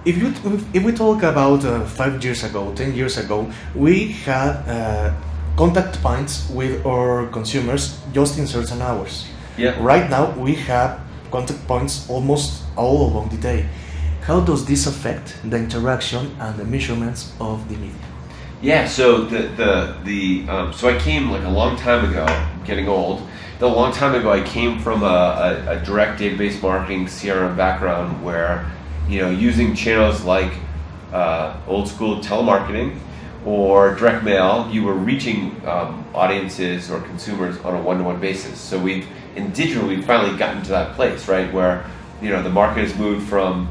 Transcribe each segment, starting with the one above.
if we talk about 5 years ago, 10 years ago, we had contact points with our consumers just in certain hours. Yeah. Right now, we have contact points almost all along the day. How does this affect the interaction and the measurements of the media? Yeah, so so I came like a long time ago. I'm getting old. A long time ago, I came from a direct database marketing CRM background where, using channels like old school telemarketing or direct mail, you were reaching audiences or consumers on a one-to-one basis. So in digital, we've finally gotten to that place, right, where the market has moved from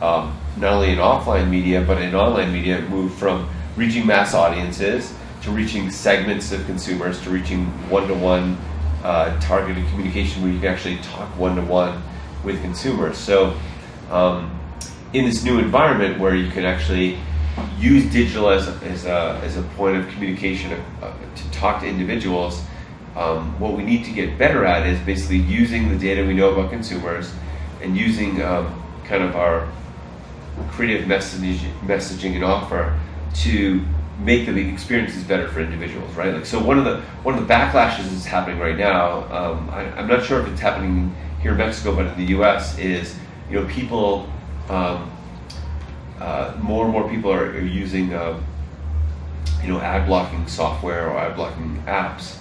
not only in offline media but in online media, it moved from reaching mass audiences to reaching segments of consumers to reaching one-to-one targeted communication where you can actually talk one-to-one with consumers. So in this new environment where you can actually use digital as a point of communication to talk to individuals, what we need to get better at is basically using the data we know about consumers and using kind of our creative messaging and offer to make the experiences better for individuals, right? Like, so one of the backlashes that's happening right now, I'm not sure if it's happening here in Mexico, but in the U.S. is, people, more and more people are using, ad blocking software or ad blocking apps,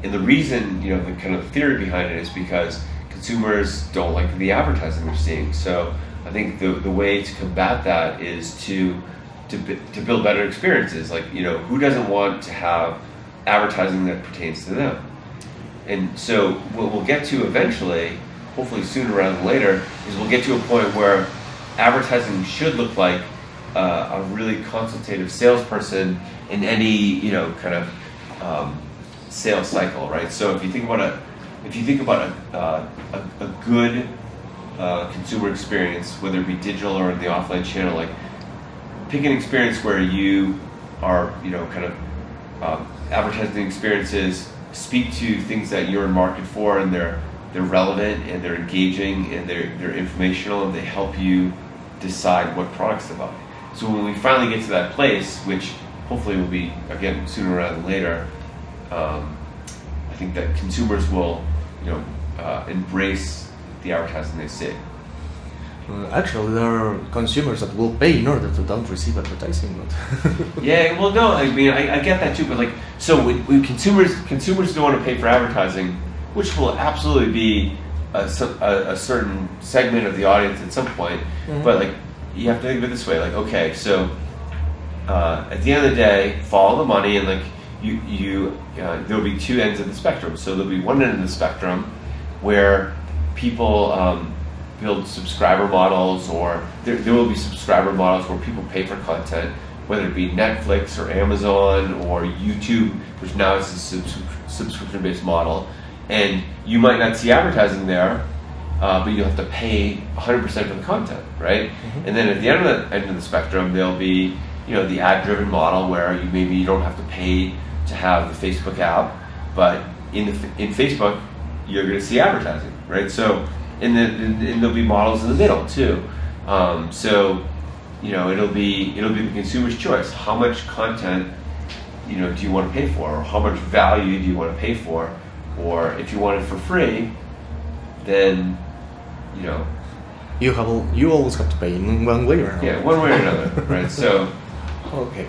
and the reason, the kind of theory behind it is because consumers don't like the advertising they're seeing. So I think the way to combat that is to build better experiences. Like, who doesn't want to have advertising that pertains to them? And so what we'll get to eventually, hopefully sooner rather than later, is we'll get to a point where advertising should look like a really consultative salesperson in any kind of sales cycle, right? So if you think about a good consumer experience, whether it be digital or in the offline channel, like, pick an experience where you are, kind of advertising experiences, speak to things that you're in market for, and they're relevant and they're engaging and they're informational and they help you decide what products to buy. So when we finally get to that place, which hopefully will be, again, sooner rather than later, I think that consumers will, embrace the advertising they see. Actually, there are consumers that will pay in order to don't receive advertising. Yeah, well, no, I mean, I get that too, but like, so when consumers don't want to pay for advertising, which will absolutely be a certain segment of the audience at some point, but like, you have to think of it this way, like, okay, so at the end of the day, follow the money, and like, there'll be two ends of the spectrum. So there'll be one end of the spectrum where people build subscriber models, or there will be subscriber models where people pay for content, whether it be Netflix or Amazon or YouTube, which now is a subscription-based model, and you might not see advertising there, but you'll have to pay 100% for the content, right? Mm-hmm. And then at the end of the spectrum, there'll be the ad-driven model where you don't have to pay to have the Facebook app, but in Facebook you're going to see advertising, right? So and there'll be models in the middle too. So it'll be the consumer's choice. How much content do you want to pay for, or how much value do you want to pay for, or if you want it for free, then you always have to pay in one way or another. Yeah, one way or another, right? So okay.